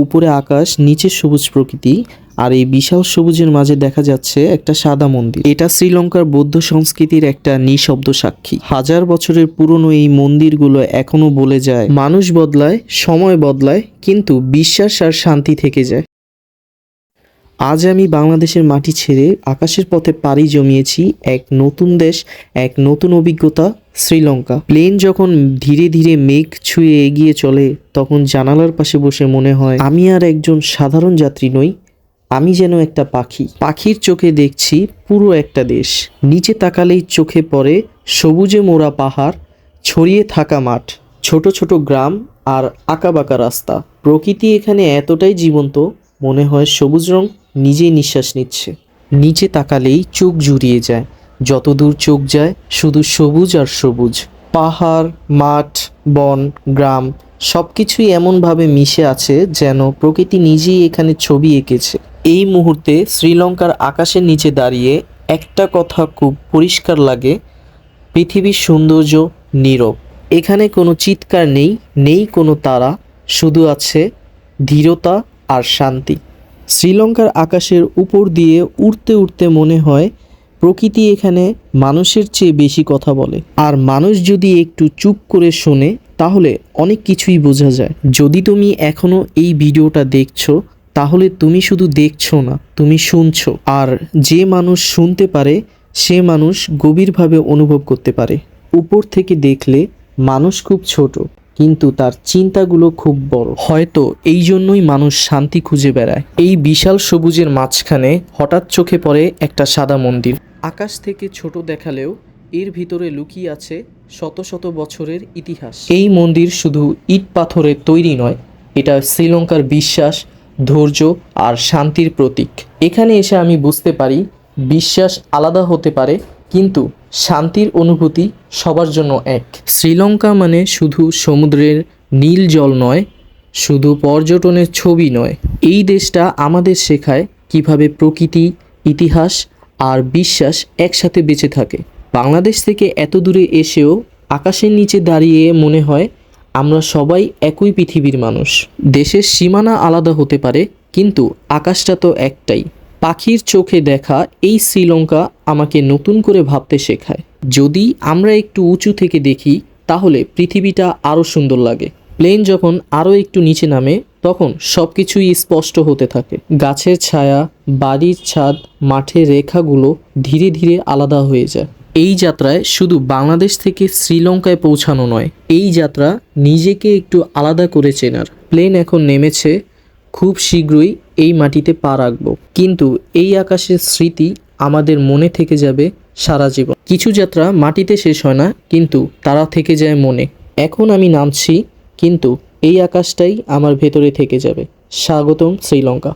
উপরে আকাশ, নিচে সবুজ প্রকৃতি, আর এই বিশাল সবুজের মাঝে দেখা যাচ্ছে একটা সাদা মন্দির। এটা শ্রীলঙ্কার বৌদ্ধ সংস্কৃতির একটা নিঃশব্দ সাক্ষী। হাজার বছরের পুরনো এই মন্দিরগুলো এখনো বলে যায়, মানুষ বদলায়, সময় বদলায়, কিন্তু বিশ্বাস আর শান্তি থেকে যায়। আজ আমি বাংলাদেশের মাটি ছেড়ে আকাশের পথে পাড়ি জমিয়েছি এক নতুন দেশ, এক নতুন অভিজ্ঞতা, শ্রীলঙ্কা। প্লেন যখন ধীরে ধীরে মেঘ ছুঁয়ে এগিয়ে চলে, তখন জানালার পাশে বসে মনে হয় আমি আর একজন সাধারণ যাত্রী নই, আমি যেন একটা পাখি। পাখির চোখে দেখছি পুরো একটা দেশ। নিচে তাকালেই চোখে পড়ে সবুজে মোড়া পাহাড়, ছড়িয়ে থাকা মাঠ, ছোট ছোট গ্রাম আর আঁকাবাঁকা রাস্তা। প্রকৃতি এখানে এতটাই জীবন্ত, মনে হয় সবুজ রং নিজেই নিঃশ্বাস নিচ্ছে। নিচে তাকালেই চোখ জুড়িয়ে যায়, যতদূর চোখ যায় শুধু সবুজ আর সবুজ। পাহাড়, মাঠ, বন, গ্রাম সব কিছুই এমনভাবে মিশে আছে যেন প্রকৃতি নিজেই এখানে ছবি এঁকেছে। এই মুহূর্তে শ্রীলঙ্কার আকাশের নিচে দাঁড়িয়ে একটা কথা খুব পরিষ্কার লাগে, পৃথিবীর সৌন্দর্য নীরব। এখানে কোনো চিৎকার নেই, নেই কোনো তারা, শুধু আছে ধীরতা আর শান্তি। শ্রীলঙ্কার আকাশের উপর দিয়ে উড়তে উড়তে মনে হয় প্রকৃতি এখানে মানুষের চেয়ে বেশি কথা বলে। আর মানুষ যদি একটু চুপ করে শোনে তাহলে অনেক কিছুই বোঝা যায়। যদি তুমি এখনও এই ভিডিওটা দেখছো, তাহলে তুমি শুধু দেখছো না, তুমি শুনছো। আর যে মানুষ শুনতে পারে সে মানুষ গভীরভাবে অনুভব করতে পারে। উপর থেকে দেখলে মানুষ খুব ছোট, কিন্তু তার চিন্তাগুলো খুব বড়। হয়তো এই জন্যই মানুষ শান্তি খুঁজে বেড়ায়। এই বিশাল সবুজের মাঝখানে হঠাৎ চোখে পড়ে একটা সাদা মন্দির। আকাশ থেকে ছোট দেখালেও এর ভিতরে লুকিয়ে আছে শত শত বছরের ইতিহাস। এই মন্দির শুধু ইট পাথরের তৈরি নয়, এটা শ্রীলঙ্কার বিশ্বাস, ধৈর্য আর শান্তির প্রতীক। এখানে এসে আমি বুঝতে পারি বিশ্বাস আলাদা হতে পারে, কিন্তু শান্তির অনুভূতি সবার জন্য এক। শ্রীলঙ্কা মানে শুধু সমুদ্রের নীল জল নয়, শুধু পর্যটনের ছবি নয়। এই দেশটা আমাদের শেখায় কিভাবে প্রকৃতি, ইতিহাস আর বিশ্বাস একসাথে বেঁচে থাকে। বাংলাদেশ থেকে এত দূরে এসেও আকাশের নিচে দাঁড়িয়ে মনে হয় আমরা সবাই একই পৃথিবীর মানুষ। দেশের সীমানা আলাদা হতে পারে, কিন্তু আকাশটা তো একটাই। পাখির চোখে দেখা এই শ্রীলঙ্কা আমাকে নতুন করে ভাবতে শেখায়। যদি আমরা একটু উঁচু থেকে দেখি তাহলে পৃথিবীটা আরও সুন্দর লাগে। প্লেন যখন আরও একটু নিচে নামে তখন সব কিছুই স্পষ্ট হতে থাকে। গাছের ছায়া, বাড়ির ছাদ, মাঠের রেখাগুলো ধীরে ধীরে আলাদা হয়ে যায়। এই যাত্রায় শুধু বাংলাদেশ থেকে শ্রীলঙ্কায় পৌঁছানো নয়, এই যাত্রা নিজেকে একটু আলাদা করে চেনার। প্লেন এখন নেমেছে, খুব শীঘ্রই এই মাটিতে পা রাখবো, কিন্তু এই আকাশের স্মৃতি আমাদের মনে থেকে যাবে সারা জীবন। কিছু যাত্রা মাটিতে শেষ হয় না, কিন্তু তারা থেকে যায় মনে। এখন আমি নামছি, কিন্তু এই আকাশটাই আমার ভেতরে থেকে যাবে। স্বাগতম শ্রীলঙ্কা।